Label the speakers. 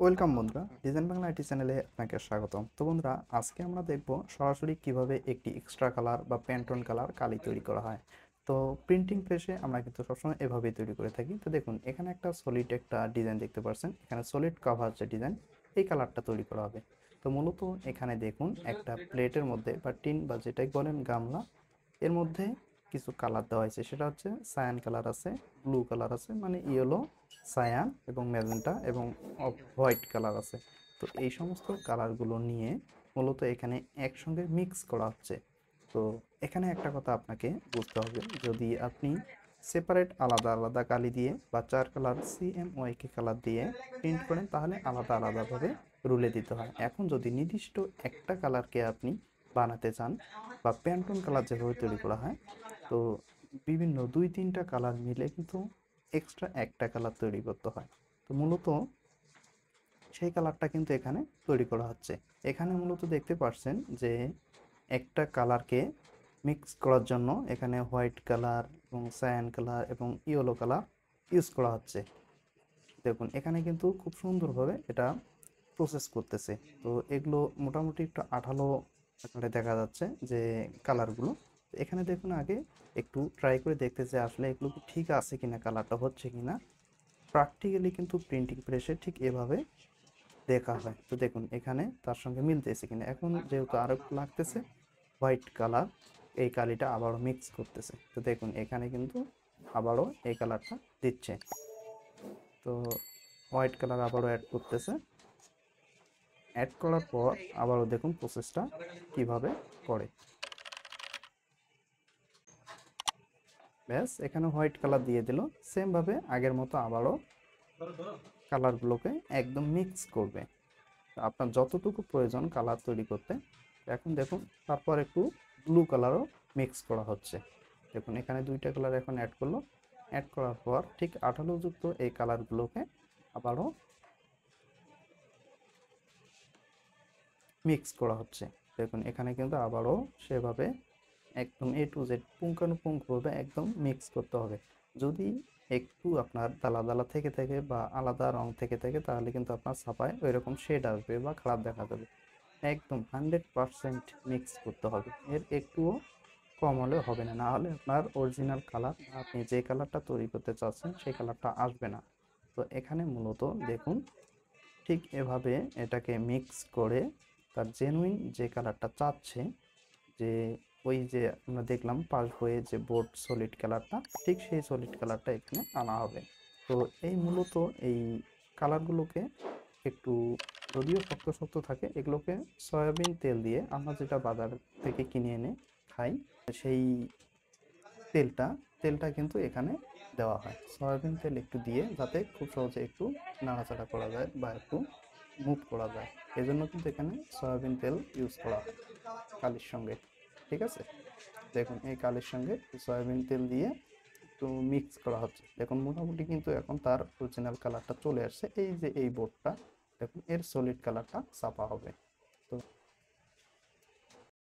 Speaker 1: Welcome বন্ধুরা, design Bangla IT চ্যানেলে আপনাকে স্বাগতম। তো বন্ধুরা, আজকে আমরা দেখব সরাসরি কিভাবে একটি এক্সট্রা কালার বা প্যান্টন কালার কালি তৈরি করা হয়। তো প্রিন্টিং প্রেসে আমরা কিন্তু সবসময় এভাবেই তৈরি করে থাকি। তো দেখুন, এখানে একটা সলিড একটা ডিজাইন দেখতে পাচ্ছেন। এখানে সলিড কাভার যে ডিজাইন, এই কালারটা তৈরি করা হবে। তো মূলত এখানে দেখুন, একটা প্লেটের মধ্যে বা টিন বা যেটাই বলেন গামলা, এর মধ্যে কিছু কালার দেওয়া হয়েছে। সেটা হচ্ছে সায়ান কালার আছে, ব্লু কালার আছে, মানে ইয়েলো, সায়ান এবং ম্যাজেন্টা এবং হোয়াইট কালার আছে। তো এই সমস্ত কালারগুলো নিয়ে মূলত এখানে একসঙ্গে মিক্স করা হচ্ছে। তো এখানে একটা কথা আপনাকে বুঝতে হবে, যদি আপনি সেপারেট আলাদা আলাদা কালি দিয়ে বা চার কালার সিএমওয়াইকে কালার দিয়ে প্রিন্ট করেন, তাহলে আলাদা আলাদাভাবে রুলে দিতে হয়। এখন যদি নির্দিষ্ট একটা কালারকে আপনি বানাতে চান বা প্যান্টন কালার যেভাবে তৈরি করা হয়, তো বিভিন্ন দুই তিনটা কালার মিলে কিন্তু এক্সট্রা একটা কালার তৈরি করতে হয়। তো মূলত সেই কালারটা কিন্তু এখানে তৈরি করা হচ্ছে। এখানে মূলত দেখতে পাচ্ছেন যে একটা কালারকে মিক্স করার জন্য এখানে হোয়াইট কালার এবং সায়ান কালার এবং ইয়েলো কালার ইউজ করা হচ্ছে। দেখুন, এখানে কিন্তু খুব সুন্দরভাবে এটা প্রসেস করতেছে। তো এগুলো মোটামুটি একটু আঠালো আকারে দেখা যাচ্ছে যে কালারগুলো। এখানে দেখুন, আগে একটু ট্রাই করে দেখতেছে আসলে এগুলো কি ঠিক আছে কিনা, কালারটা হচ্ছে কিনা। প্র্যাকটিক্যালি কিন্তু প্রিন্টিং প্রেসে ঠিক এভাবে দেখা হয়। তো দেখুন, এখানে তার সঙ্গে মিলতেছে কিনা। এখন যেহেতু আরো একটু লাগতেছে হোয়াইট কালার, এই কালিটা আবারও মিক্স করতেছে। তো দেখুন, এখানে কিন্তু আবারও এই কালারটা দিচ্ছে। তো হোয়াইট কালার আবারও অ্যাড করতেছে। অ্যাড করার পর আবারও দেখুন প্রসেসটা কিভাবে করে। ব্যাস, এখানে হোয়াইট কালার দিয়ে দিল। সেম ভাবে আগের মতো আবারও কালারগুলোকে একদম মিক্স করবে। আপনার যতটুকু প্রয়োজন কালার তৈরি করতে। এখন দেখুন, তারপর একটু ব্লু কালারও মিক্স করা হচ্ছে। দেখুন, এখানে দুইটা কালার এখন অ্যাড করলো। অ্যাড করার পর ঠিক আঠালোযুক্ত এই কালারগুলোকে আবারও মিক্স করা হচ্ছে। দেখুন, এখানে কিন্তু আবারও সেভাবে একদম এ টু জেড পুঙ্খানুপুঙ্খভাবে একদম মিক্স করতে হবে। যদি একটু আপনার দালা দালা থেকে থাকে বা আলাদা রং থেকে থাকে, তাহলে কিন্তু আপনার ছাপায় ওই রকম শেড আসবে বা খারাপ দেখা যাবে। একদম 100% মিক্স করতে হবে, এর একটুও কম হলে হবে না। না হলে আপনার অরিজিনাল কালার, আপনি যে কালারটা তৈরি করতে চাচ্ছেন সেই কালারটা আসবে না। তো এখানে মূলত দেখুন, ঠিক এভাবে এটাকে মিক্স করে তার জেনুইন যে কালারটা চাচ্ছে, যে ওই যে আমরা দেখলাম পাশ হয়ে যে বোর্ড সলিড কালারটা, ঠিক সেই সলিড কালারটা এখানে আনা হবে। তো এই মূলত এই কালারগুলোকে একটু, যদিও শক্ত শক্ত থাকে, এগুলোকে সয়াবিন তেল দিয়ে আমরা যেটা বাজার থেকে কিনে এনে খাই, সেই তেলটা তেলটা কিন্তু এখানে দেওয়া হয়। সয়াবিন তেল একটু দিয়ে, যাতে খুব সহজে একটু নাড়াচাড়া করা যায় বা একটু মুভ করা যায়, এজন্য কিন্তু এখানে সয়াবিন তেল ইউজ করা হয় কালির সঙ্গে। ঠিক আছে, দেখুন এই কালির সঙ্গে সয়াবিন তেল দিয়ে একটু মিক্স করা হচ্ছে। দেখুন, মোটামুটি কিন্তু এখন তার অরিজিনাল কালারটা চলে আসছে। এই যে এই বোর্ডটা দেখুন, এর সলিড কালারটা ছাপা হবে। তো